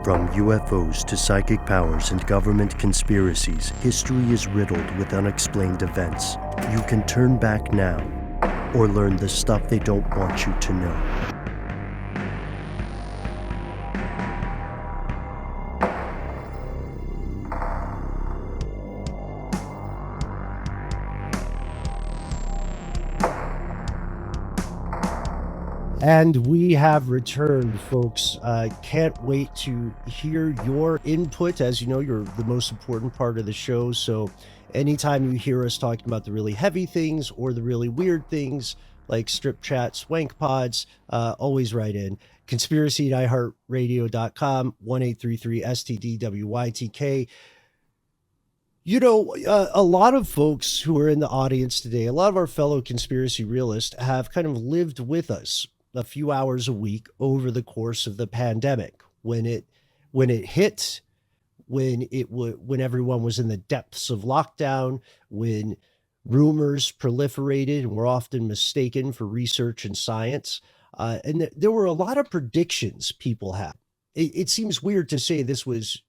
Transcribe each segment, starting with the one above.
From UFOs to psychic powers and government conspiracies, history is riddled with unexplained events. You can turn back now or learn the stuff they don't want you to know. And we have returned, folks. Can't wait to hear your input. As you know, you're the most important part of the show. So anytime you hear us talking about the really heavy things or the really weird things like strip chat, swank pods, always write in. Conspiracy@iheartradio.com, 1-833-STDWYTK. You know, a lot of folks who are in the audience today, a lot of our fellow conspiracy realists have kind of lived with us a few hours a week over the course of the pandemic. When it hit, when everyone was in the depths of lockdown, when rumors proliferated and were often mistaken for research and science, and there were a lot of predictions people had. It seems weird to say this was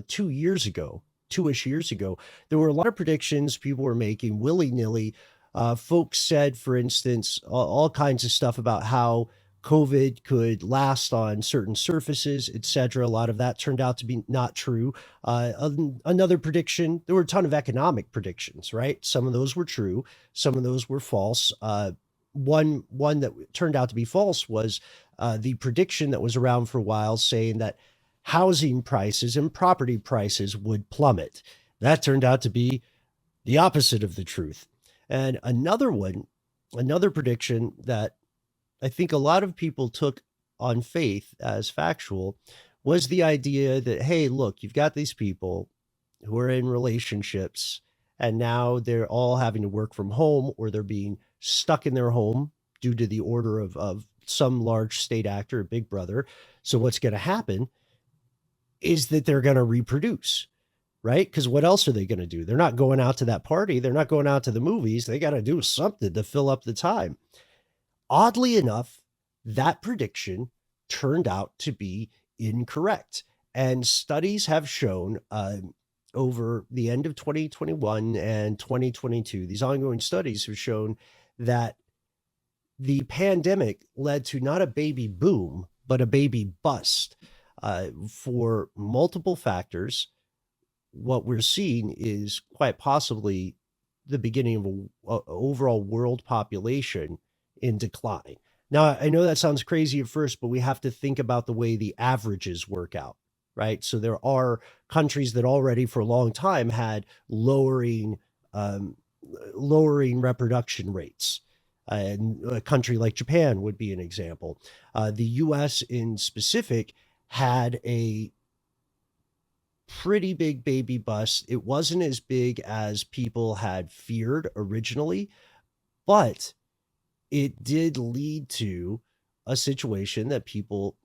2 years ago. 2-ish years ago, there were a lot of predictions people were making willy-nilly. Folks said, for instance, all kinds of stuff about how COVID could last on certain surfaces, etc. A lot of that turned out to be not true. Another prediction, there were a ton of economic predictions, right? Some of those were true. Some of those were false. One that turned out to be false was the prediction that was around for a while saying that housing prices and property prices would plummet. That turned out to be the opposite of the truth. And another prediction that I think a lot of people took on faith as factual was the idea that, hey, look, you've got these people who are in relationships and now they're all having to work from home or they're being stuck in their home due to the order of some large state actor, Big Brother. So what's going to happen is that they're going to reproduce. Right? Because what else are they going to do? They're not going out to that party. They're not going out to the movies. They got to do something to fill up the time. Oddly enough, that prediction turned out to be incorrect. And studies have shown over the end of 2021 and 2022, these ongoing studies have shown that the pandemic led to not a baby boom, but a baby bust for multiple factors. What we're seeing is quite possibly the beginning of an overall world population in decline. Now, I know that sounds crazy at first, but we have to think about the way the averages work out, right? So there are countries that already for a long time had lowering reproduction rates. And a country like Japan would be an example. The US in specific had a pretty big baby bust. It wasn't as big as people had feared originally, but it did lead to a situation that people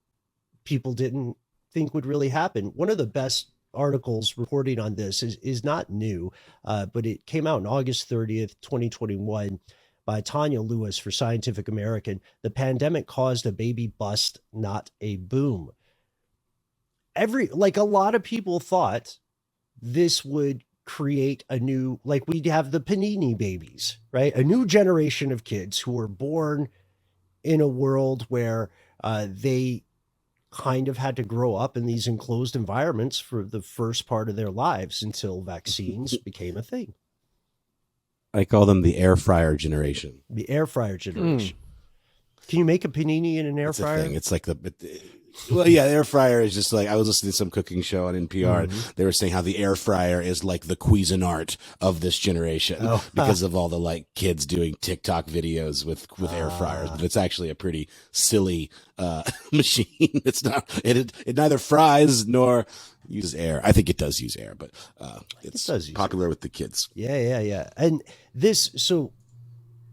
didn't think would really happen. One of the best articles reporting on this is not new, but it came out on August 30th, 2021 by Tanya Lewis for Scientific American. The pandemic caused a baby bust, not a boom. A lot of people thought this would create a new, like we'd have the Panini babies, right? A new generation of kids who were born in a world where they kind of had to grow up in these enclosed environments for the first part of their lives until vaccines became a thing. I call them the air fryer generation. The air fryer generation. Can you make a panini in an air fryer? It's like the air fryer is just like, I was listening to some cooking show on NPR. And they were saying how the air fryer is like the Cuisinart of this generation because of all the like kids doing TikTok videos with air fryers. But it's actually a pretty silly machine. It's not. It neither fries nor uses air. I think it does use air, but it's popular with the kids. Yeah. And so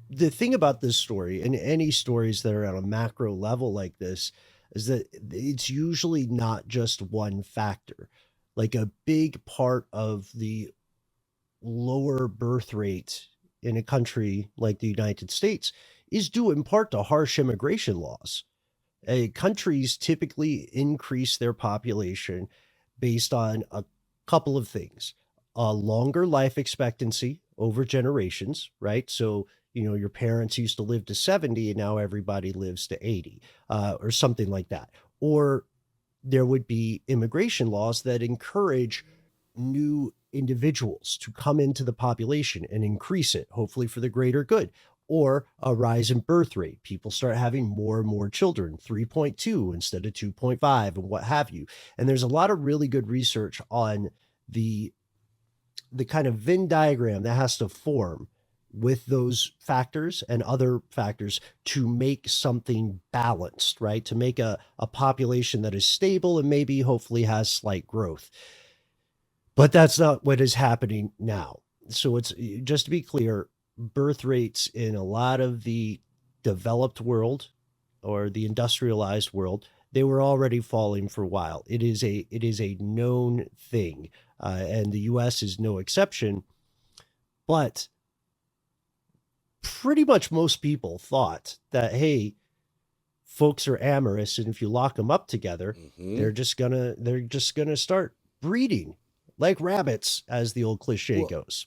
the thing about this story and any stories that are on a macro level like this is that it's usually not just one factor. Like a big part of the lower birth rate in a country like the United States is due in part to harsh immigration laws. Countries typically increase their population based on a couple of things: a longer life expectancy over generations, right? So, your parents used to live to 70 and now everybody lives to 80, or something like that. Or there would be immigration laws that encourage new individuals to come into the population and increase it, hopefully for the greater good. Or a rise in birth rate. People start having more and more children, 3.2 instead of 2.5, and what have you. And there's a lot of really good research on the kind of Venn diagram that has to form with those factors and other factors to make something balanced, right? To make a population that is stable and maybe hopefully has slight growth. But that's not what is happening now. So it's, just to be clear, birth rates in a lot of the developed world or the industrialized world, they were already falling for a while. It is a known thing, and the U.S. is no exception. But pretty much most people thought that, hey, folks are amorous, and if you lock them up together, they're just gonna start breeding like rabbits, as the old cliche goes.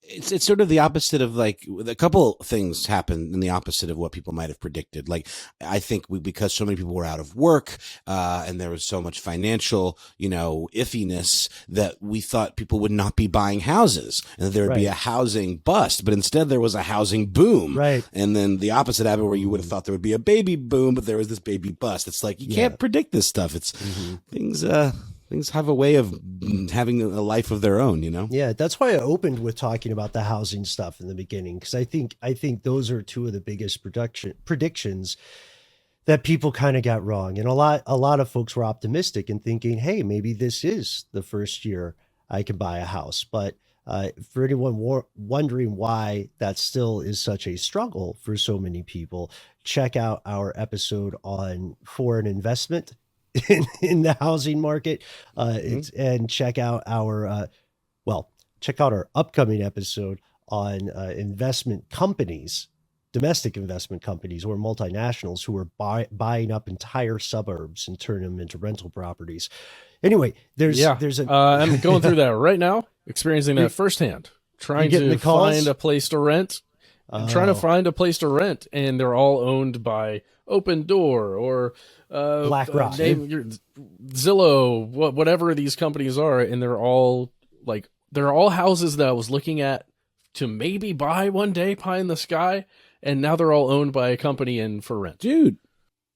It's sort of the opposite of, like, a couple things happened in the opposite of what people might have predicted. Like, I think because so many people were out of work, and there was so much financial, iffiness, that we thought people would not be buying houses and that there would be a housing bust, but instead there was a housing boom. Right. And then the opposite happened, where you would have thought there would be a baby boom, but there was this baby bust. It's like, you can't predict this stuff. It's things have a way of having a life of their own, Yeah, that's why I opened with talking about the housing stuff in the beginning, because I think those are two of the biggest predictions that people kind of got wrong. And a lot of folks were optimistic and thinking, hey, maybe this is the first year I can buy a house. But for anyone wondering why that still is such a struggle for so many people, check out our episode on foreign investment in the housing market, and check out our upcoming episode on investment companies, domestic investment companies or multinationals who are buying up entire suburbs and turning them into rental properties. Anyway, I'm going through that right now, experiencing that firsthand, trying to find a place to rent. I'm trying to find a place to rent, and they're all owned by Open Door or BlackRock, Zillow, whatever these companies are, and they're all houses that I was looking at to maybe buy one day, pie in the sky, and now they're all owned by a company and for rent. Dude,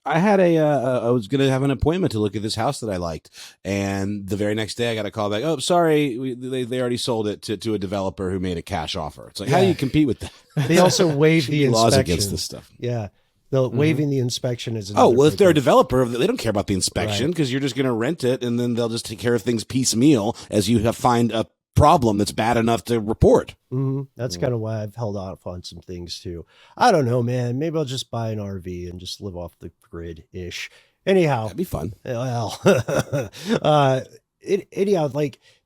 I had I was going to have an appointment to look at this house that I liked. And the very next day I got a call back. Oh, sorry. They already sold it to a developer who made a cash offer. It's like, how do you compete with that? They also waive the inspection. Laws against this stuff. Yeah. Waiving the inspection is if they're a developer, they don't care about the inspection, because you're just going to rent it, and then they'll just take care of things piecemeal as you find a problem that's bad enough to report. That's kind of why I've held off on some things too. I don't know, man. Maybe I'll just buy an RV and just live off the grid-ish. Anyhow, that'd be fun. Well,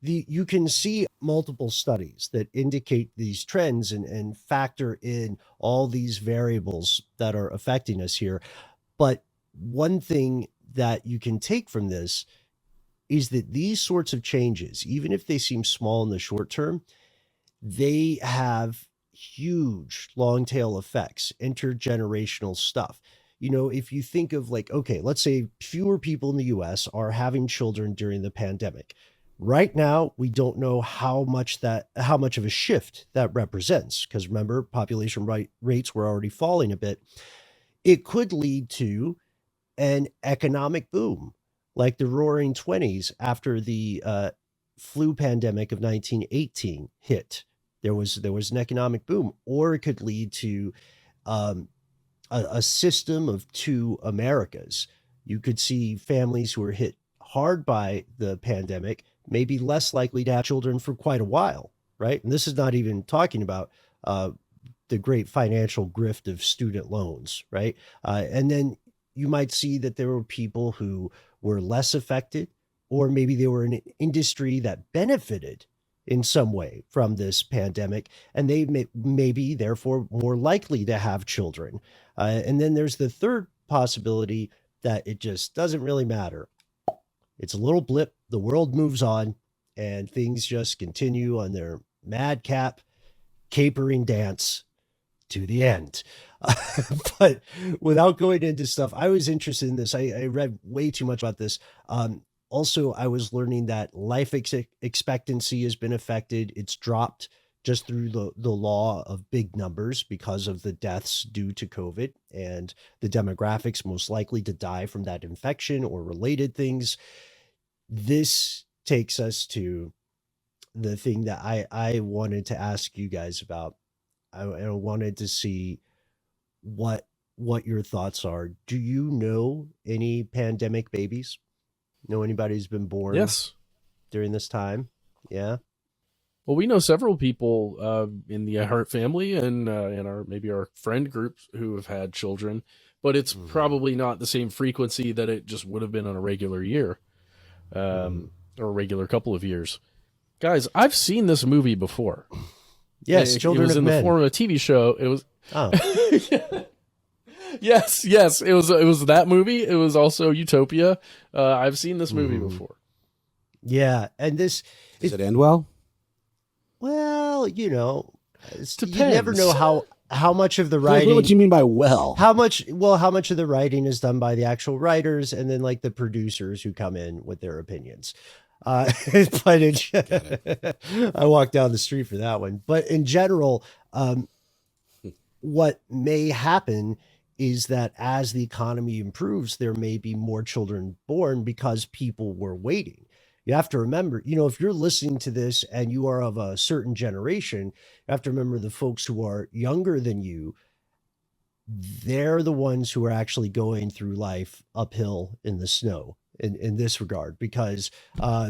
you can see multiple studies that indicate these trends and factor in all these variables that are affecting us here. But one thing that you can take from this is that these sorts of changes, even if they seem small in the short term, they have huge long tail effects, intergenerational stuff. If you think of, like, okay, let's say fewer people in the US are having children during the pandemic. Right now, we don't know how much of a shift that represents, because remember, population rates were already falling a bit. It could lead to an economic boom, like the Roaring '20s after the flu pandemic of 1918 hit. There was an economic boom, or it could lead to a system of two Americas. You could see families who were hit hard by the pandemic maybe less likely to have children for quite a while, right? And this is not even talking about the great financial grift of student loans, right? And then you might see that there were people who were less affected, or maybe they were in an industry that benefited in some way from this pandemic, and they may be therefore more likely to have children. And then there's the third possibility that it just doesn't really matter. It's a little blip, the world moves on, and things just continue on their madcap capering dance to the end. But without going into stuff, I was interested in this. I read way too much about this. Also, I was learning that life expectancy has been affected. It's dropped just through the law of big numbers because of the deaths due to COVID and the demographics most likely to die from that infection or related things. This takes us to the thing that I wanted to ask you guys about. I wanted to see what your thoughts are. Do you know any pandemic babies? Know anybody who's been born Yes. during this time? Yeah. Well, we know several people in the Hart family and in our friend groups who have had children, but it's probably not the same frequency that it just would have been on a regular year, or a regular couple of years. Guys, I've seen this movie before. Yes, Children it was of in Men. the form of a TV show. It was. Oh. Yes. It was that movie. It was also Utopia. I've seen this movie before. Yeah, and this Does it end well? well, you Depends. never know how much of the writing. What do you mean by well? How much of the writing is done by the actual writers and then like the producers who come in with their opinions. But I walked down the street for that one. But in general, what may happen is that as the economy improves, there may be more children born because people were waiting. You have to remember, if you're listening to this and you are of a certain generation, you have to remember the folks who are younger than you, they're the ones who are actually going through life uphill in the snow in this regard, because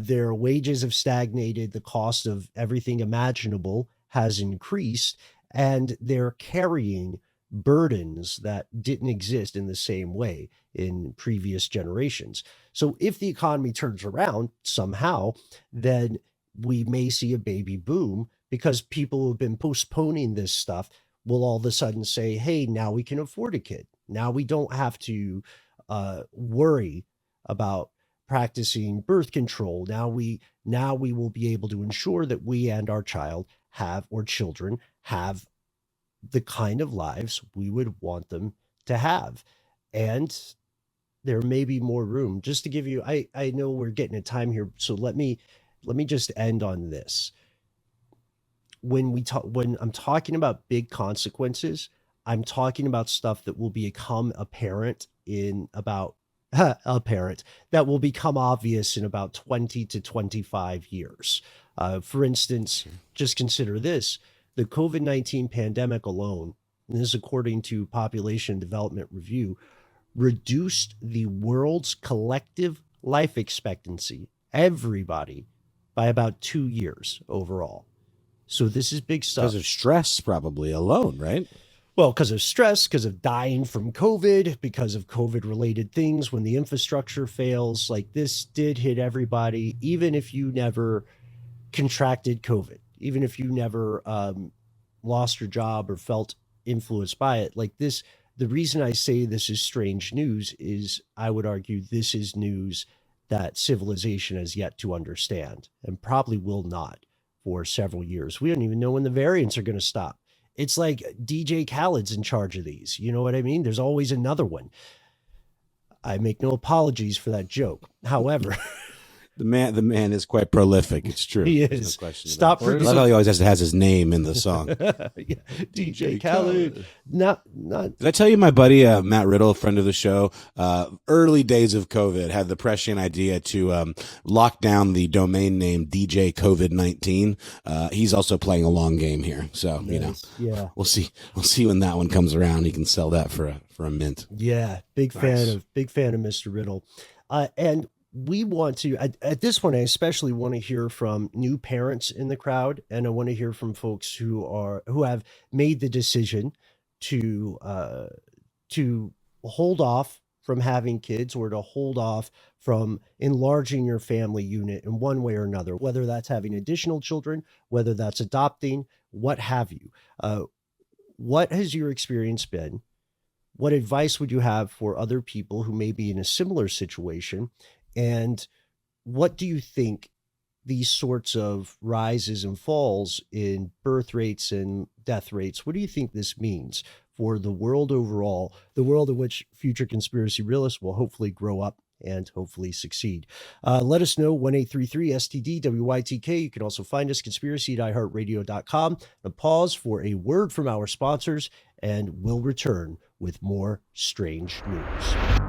their wages have stagnated, the cost of everything imaginable has increased, and they're carrying burdens that didn't exist in the same way in previous generations. So if the economy turns around somehow, then we may see a baby boom because people who have been postponing this stuff will all of a sudden say, hey, now we can afford a kid. Now we don't have to worry about practicing birth control. Now we will be able to ensure that we and our child children have the kind of lives we would want them to have. And there may be more room. Just to give you, I know we're getting at time here, so let me just end on this. When I'm talking about big consequences, I'm talking about stuff that will become apparent that will become obvious in about 20 to 25 years. For instance, just consider this. The COVID-19 pandemic alone, and this is according to Population Development Review, reduced the world's collective life expectancy, everybody, by about 2 years overall. So this is big stuff. Because of stress, probably alone, right? Well, because of stress, because of dying from COVID, because of COVID-related things, when the infrastructure fails, like this did hit everybody, even if you never contracted COVID, even if you never lost your job or felt influenced by it. Like this, the reason I say this is strange news is I would argue this is news that civilization has yet to understand and probably will not for several years. We don't even know when the variants are going to stop. It's like DJ Khaled's in charge of these. You know what I mean? There's always another one. I make no apologies for that joke. However, the man is quite prolific. It's true. He There's is. no question Stop about it. producing- I love how he always has his name in the song. yeah, DJ Khaled. Not. Did I tell you my buddy Matt Riddle, a friend of the show, early days of COVID, had the prescient idea to lock down the domain name DJ COVID-19. He's also playing a long game here, so Yeah. we'll see when that one comes around. He can sell that for a mint. Yeah, big fan of Mr. Riddle, and we want to at this point. I especially want to hear from new parents in the crowd, and I want to hear from folks who have made the decision to hold off from having kids or to hold off from enlarging your family unit in one way or another, whether that's having additional children, whether that's adopting, what have you. What has your experience been? What advice would you have for other people who may be in a similar situation? And what do you think these sorts of rises and falls in birth rates and death rates, what do you think this means for the world overall, the world in which future conspiracy realists will hopefully grow up and hopefully succeed? Let us know, 1-833-STD-WYTK. You can also find us, conspiracy@iheartradio.com. A pause for a word from our sponsors, and we'll return with more strange news.